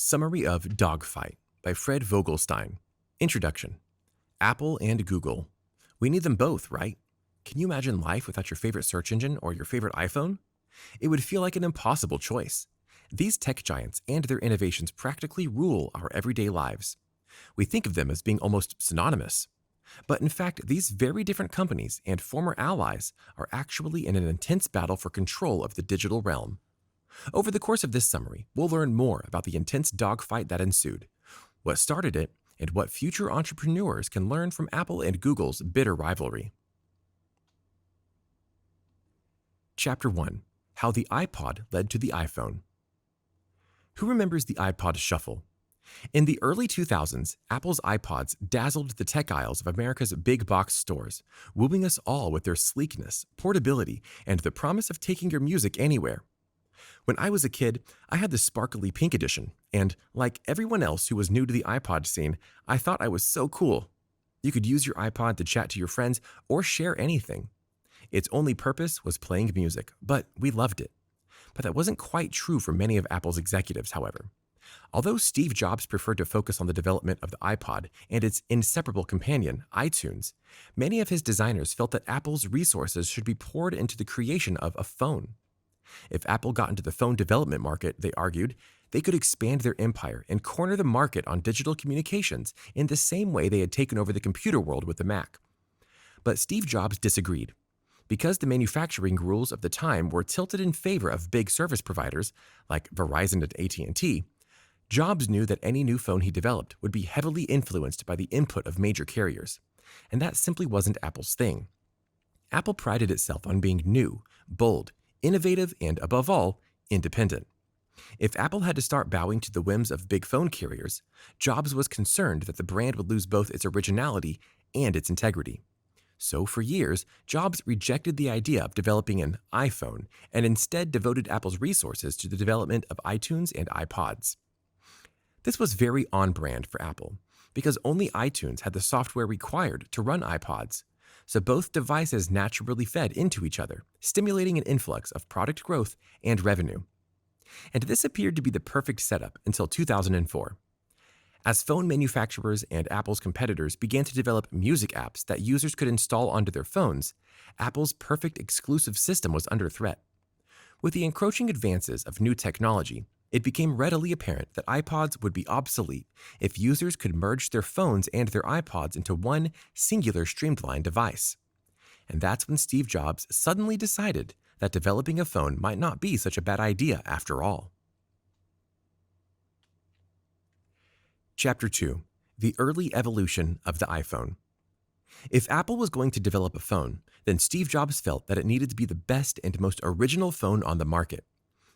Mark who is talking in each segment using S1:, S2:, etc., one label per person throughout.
S1: Summary of Dogfight by Fred Vogelstein. Introduction. Apple and Google. We need them both, right? Can you imagine life without your favorite search engine or your favorite iPhone? It would feel like an impossible choice. These tech giants and their innovations practically rule our everyday lives. We think of them as being almost synonymous. But in fact, these very different companies and former allies are actually in an intense battle for control of the digital realm. Over the course of this summary, we'll learn more about the intense dogfight that ensued, what started it, and what future entrepreneurs can learn from Apple and Google's bitter rivalry. Chapter 1. How the iPod led to the iPhone. Who remembers the iPod Shuffle? In the early 2000s, Apple's iPods dazzled the tech aisles of America's big box stores, wooing us all with their sleekness, portability, and the promise of taking your music anywhere. When I was a kid, I had the sparkly pink edition, and like everyone else who was new to the iPod scene, I thought I was so cool. You could use your iPod to chat to your friends or share anything. Its only purpose was playing music, but we loved it. But that wasn't quite true for many of Apple's executives, however. Although Steve Jobs preferred to focus on the development of the iPod and its inseparable companion, iTunes, many of his designers felt that Apple's resources should be poured into the creation of a phone. If Apple got into the phone development market, they argued, they could expand their empire and corner the market on digital communications in the same way they had taken over the computer world with the Mac. But Steve Jobs disagreed. Because the manufacturing rules of the time were tilted in favor of big service providers like Verizon and AT&T, Jobs knew that any new phone he developed would be heavily influenced by the input of major carriers, and that simply wasn't Apple's thing. Apple prided itself on being new, bold, innovative, and above all, independent. If Apple had to start bowing to the whims of big phone carriers, Jobs was concerned that the brand would lose both its originality and its integrity. So for years, Jobs rejected the idea of developing an iPhone and instead devoted Apple's resources to the development of iTunes and iPods. This was very on-brand for Apple, because only iTunes had the software required to run iPods, so both devices naturally fed into each other, stimulating an influx of product growth and revenue. And this appeared to be the perfect setup until 2004. As phone manufacturers and Apple's competitors began to develop music apps that users could install onto their phones, Apple's perfect exclusive system was under threat. With the encroaching advances of new technology, it became readily apparent that iPods would be obsolete if users could merge their phones and their iPods into one singular streamlined device. And that's when Steve Jobs suddenly decided that developing a phone might not be such a bad idea after all. Chapter 2. The Early Evolution of the iPhone. If Apple was going to develop a phone, then Steve Jobs felt that it needed to be the best and most original phone on the market.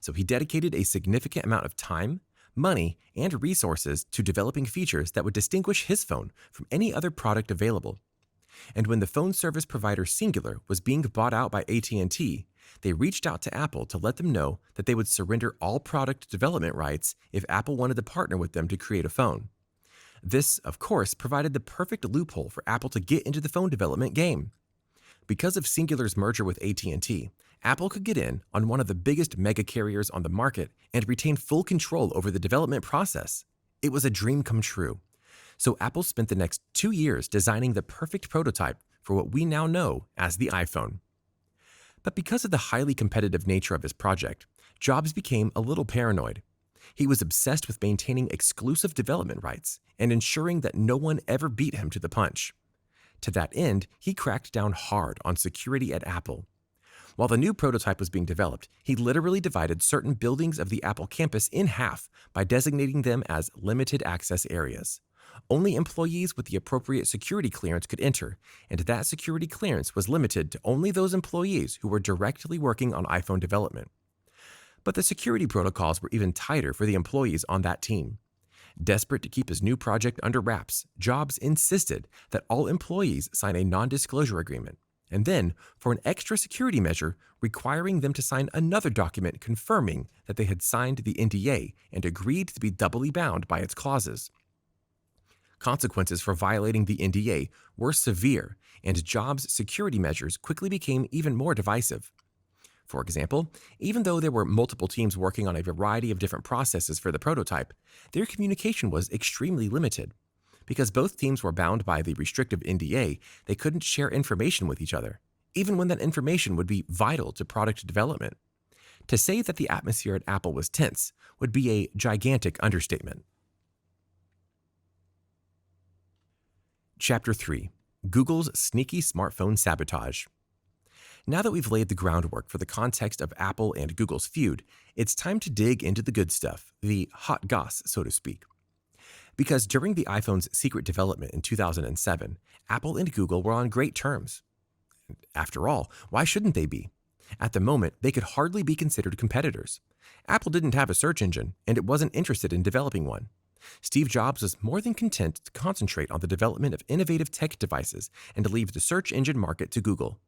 S1: So he dedicated a significant amount of time, money, and resources to developing features that would distinguish his phone from any other product available. And when the phone service provider Singular was being bought out by AT&T, they reached out to Apple to let them know that they would surrender all product development rights if Apple wanted to partner with them to create a phone. This, of course, provided the perfect loophole for Apple to get into the phone development game. Because of Singular's merger with AT&T, Apple could get in on one of the biggest mega carriers on the market and retain full control over the development process. It was a dream come true. So Apple spent the next 2 years designing the perfect prototype for what we now know as the iPhone. But because of the highly competitive nature of his project, Jobs became a little paranoid. He was obsessed with maintaining exclusive development rights and ensuring that no one ever beat him to the punch. To that end, he cracked down hard on security at Apple. While the new prototype was being developed, he literally divided certain buildings of the Apple campus in half by designating them as limited access areas. Only employees with the appropriate security clearance could enter, and that security clearance was limited to only those employees who were directly working on iPhone development. But the security protocols were even tighter for the employees on that team. Desperate to keep his new project under wraps, Jobs insisted that all employees sign a non-disclosure agreement, and then, for an extra security measure, requiring them to sign another document confirming that they had signed the NDA and agreed to be doubly bound by its clauses. Consequences for violating the NDA were severe, and Jobs' security measures quickly became even more divisive. For example, even though there were multiple teams working on a variety of different processes for the prototype, their communication was extremely limited. Because both teams were bound by the restrictive NDA, they couldn't share information with each other, even when that information would be vital to product development. To say that the atmosphere at Apple was tense would be a gigantic understatement. Chapter 3: Google's Sneaky Smartphone Sabotage. Now that we've laid the groundwork for the context of Apple and Google's feud, it's time to dig into the good stuff, the hot goss, so to speak. Because during the iPhone's secret development in 2007, Apple and Google were on great terms. After all, why shouldn't they be? At the moment, they could hardly be considered competitors. Apple didn't have a search engine, and it wasn't interested in developing one. Steve Jobs was more than content to concentrate on the development of innovative tech devices and to leave the search engine market to Google.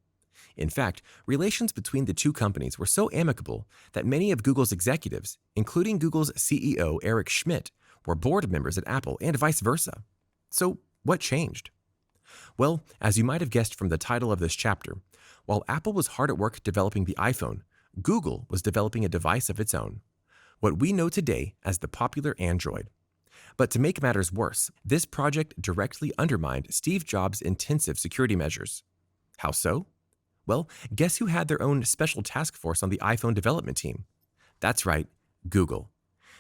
S1: In fact, relations between the two companies were so amicable that many of Google's executives, including Google's CEO Eric Schmidt, were board members at Apple and vice versa. So, what changed? Well, as you might have guessed from the title of this chapter, while Apple was hard at work developing the iPhone, Google was developing a device of its own, what we know today as the popular Android. But to make matters worse, this project directly undermined Steve Jobs' intensive security measures. How so? Well, guess who had their own special task force on the iPhone development team? That's right, Google.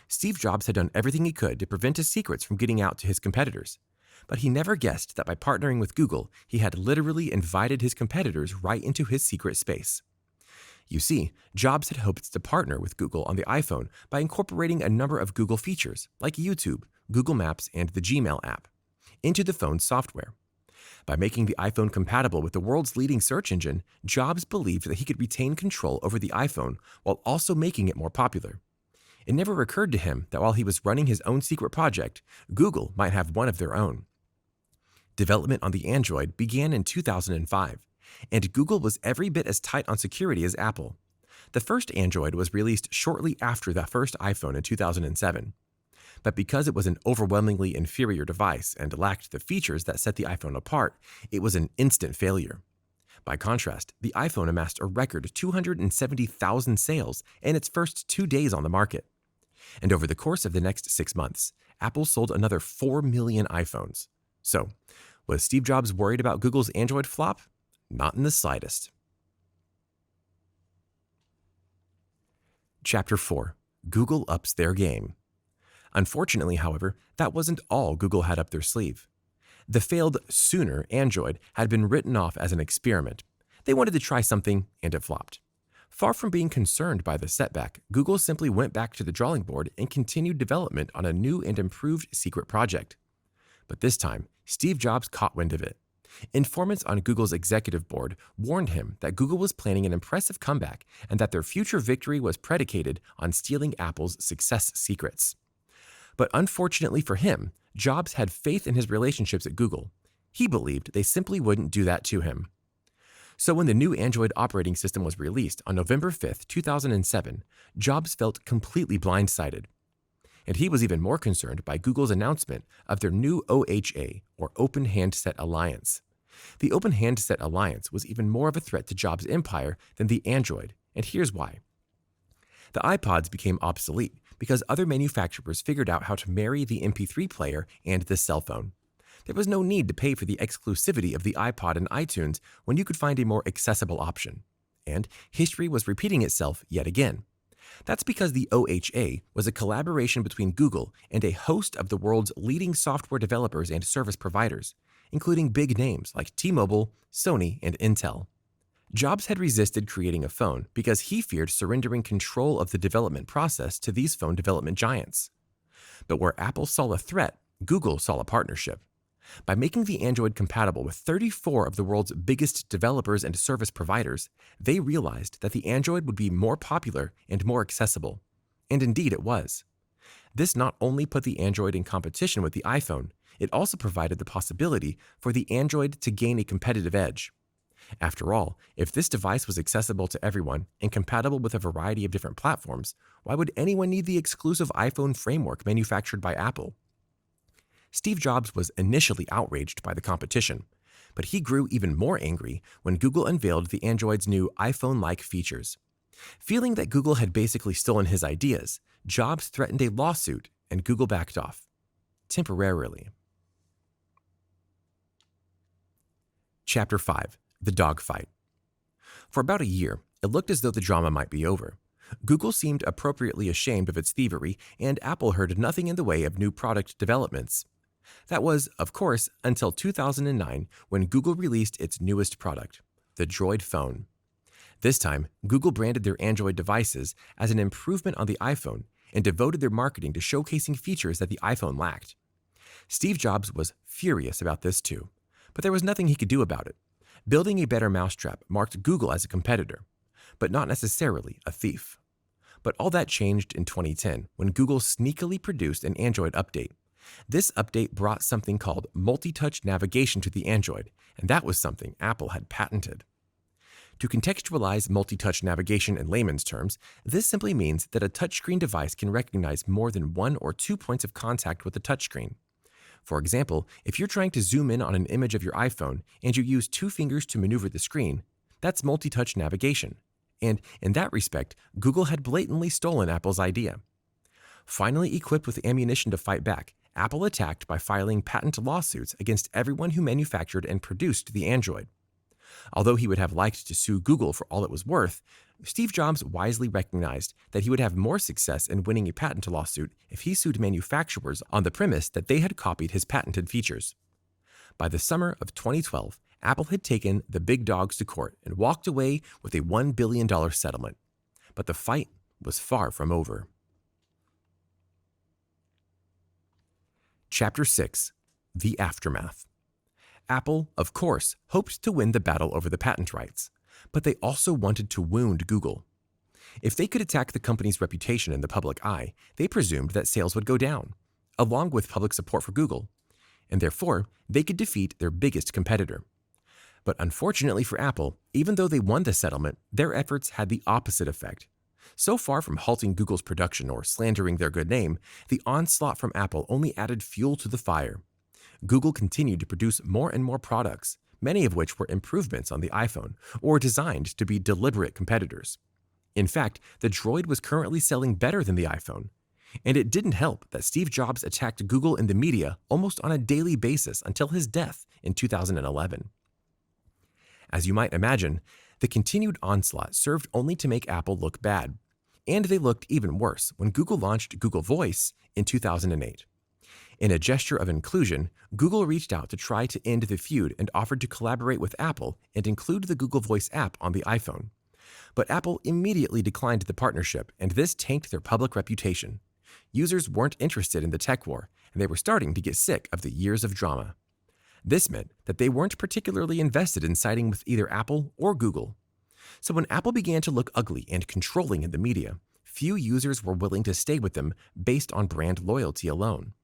S1: Steve Jobs had done everything he could to prevent his secrets from getting out to his competitors. But he never guessed that by partnering with Google, he had literally invited his competitors right into his secret space. You see, Jobs had hoped to partner with Google on the iPhone by incorporating a number of Google features, like YouTube, Google Maps, and the Gmail app, into the phone's software. By making the iPhone compatible with the world's leading search engine, Jobs believed that he could retain control over the iPhone while also making it more popular. It never occurred to him that while he was running his own secret project, Google might have one of their own. Development on the Android began in 2005, and Google was every bit as tight on security as Apple. The first Android was released shortly after the first iPhone in 2007. But because it was an overwhelmingly inferior device and lacked the features that set the iPhone apart, it was an instant failure. By contrast, the iPhone amassed a record 270,000 sales in its first 2 days on the market. And over the course of the next 6 months, Apple sold another 4 million iPhones. So, was Steve Jobs worried about Google's Android flop? Not in the slightest. Chapter 4: Google Ups Their Game. Unfortunately, however, that wasn't all Google had up their sleeve. The failed Sooner Android had been written off as an experiment. They wanted to try something, and it flopped. Far from being concerned by the setback, Google simply went back to the drawing board and continued development on a new and improved secret project. But this time, Steve Jobs caught wind of it. Informants on Google's executive board warned him that Google was planning an impressive comeback and that their future victory was predicated on stealing Apple's success secrets. But unfortunately for him, Jobs had faith in his relationships at Google. He believed they simply wouldn't do that to him. So when the new Android operating system was released on November 5, 2007, Jobs felt completely blindsided. And he was even more concerned by Google's announcement of their new OHA, or Open Handset Alliance. The Open Handset Alliance was even more of a threat to Jobs' empire than the Android, and here's why. The iPods became obsolete because other manufacturers figured out how to marry the MP3 player and the cell phone. There was no need to pay for the exclusivity of the iPod and iTunes when you could find a more accessible option. And history was repeating itself yet again. That's because the OHA was a collaboration between Google and a host of the world's leading software developers and service providers, including big names like T-Mobile, Sony, and Intel. Jobs had resisted creating a phone because he feared surrendering control of the development process to these phone development giants. But where Apple saw a threat, Google saw a partnership. By making the Android compatible with 34 of the world's biggest developers and service providers, they realized that the Android would be more popular and more accessible. And indeed it was. This not only put the Android in competition with the iPhone, it also provided the possibility for the Android to gain a competitive edge. After all, if this device was accessible to everyone and compatible with a variety of different platforms, why would anyone need the exclusive iPhone framework manufactured by Apple? Steve Jobs was initially outraged by the competition, but he grew even more angry when Google unveiled the Android's new iPhone-like features. Feeling that Google had basically stolen his ideas, Jobs threatened a lawsuit and Google backed off. Temporarily. Chapter 5. The Dogfight. For about a year, it looked as though the drama might be over. Google seemed appropriately ashamed of its thievery, and Apple heard nothing in the way of new product developments. That was, of course, until 2009 when Google released its newest product, the Droid phone. This time, Google branded their Android devices as an improvement on the iPhone and devoted their marketing to showcasing features that the iPhone lacked. Steve Jobs was furious about this too, but there was nothing he could do about it. Building a better mousetrap marked Google as a competitor, but not necessarily a thief. But all that changed in 2010 when Google sneakily produced an Android update. This update brought something called multi-touch navigation to the Android, and that was something Apple had patented. To contextualize multi-touch navigation in layman's terms, this simply means that a touchscreen device can recognize more than 1 or 2 points of contact with the touchscreen. For example, if you're trying to zoom in on an image of your iPhone and you use 2 fingers to maneuver the screen, that's multi-touch navigation. And in that respect, Google had blatantly stolen Apple's idea. Finally equipped with ammunition to fight back, Apple attacked by filing patent lawsuits against everyone who manufactured and produced the Android. Although he would have liked to sue Google for all it was worth, Steve Jobs wisely recognized that he would have more success in winning a patent lawsuit if he sued manufacturers on the premise that they had copied his patented features. By the summer of 2012, Apple had taken the big dogs to court and walked away with a $1 billion settlement. But the fight was far from over. Chapter 6. The Aftermath. Apple, of course, hoped to win the battle over the patent rights, but they also wanted to wound Google. If they could attack the company's reputation in the public eye, they presumed that sales would go down, along with public support for Google, and therefore they could defeat their biggest competitor. But unfortunately for Apple, even though they won the settlement, their efforts had the opposite effect. So far from halting Google's production or slandering their good name, the onslaught from Apple only added fuel to the fire. Google continued to produce more and more products, many of which were improvements on the iPhone or designed to be deliberate competitors. In fact, the Droid was currently selling better than the iPhone, and it didn't help that Steve Jobs attacked Google in the media almost on a daily basis until his death in 2011. As you might imagine, the continued onslaught served only to make Apple look bad, and they looked even worse when Google launched Google Voice in 2008. In a gesture of inclusion, Google reached out to try to end the feud and offered to collaborate with Apple and include the Google Voice app on the iPhone. But Apple immediately declined the partnership, and this tanked their public reputation. Users weren't interested in the tech war, and they were starting to get sick of the years of drama. This meant that they weren't particularly invested in siding with either Apple or Google. So when Apple began to look ugly and controlling in the media, few users were willing to stay with them based on brand loyalty alone.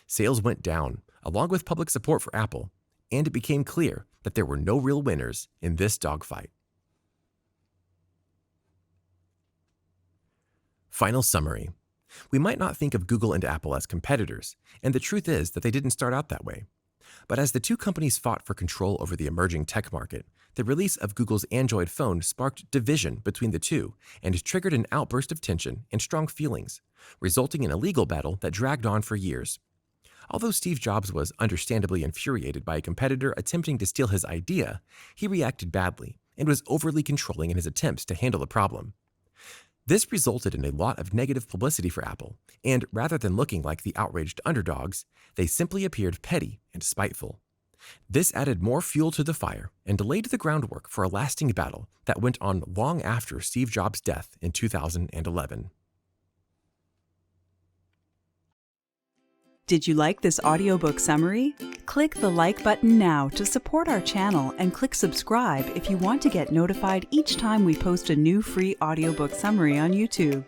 S1: Sales went down, along with public support for Apple, and it became clear that there were no real winners in this dogfight. Final summary. We might not think of Google and Apple as competitors, and the truth is that they didn't start out that way. But as the two companies fought for control over the emerging tech market, the release of Google's Android phone sparked division between the two and triggered an outburst of tension and strong feelings, resulting in a legal battle that dragged on for years. Although Steve Jobs was understandably infuriated by a competitor attempting to steal his idea, he reacted badly and was overly controlling in his attempts to handle the problem. This resulted in a lot of negative publicity for Apple, and rather than looking like the outraged underdogs, they simply appeared petty and spiteful. This added more fuel to the fire and laid the groundwork for a lasting battle that went on long after Steve Jobs' death in 2011.
S2: Did you like this audiobook summary? Click the like button now to support our channel and click subscribe if you want to get notified each time we post a new free audiobook summary on YouTube.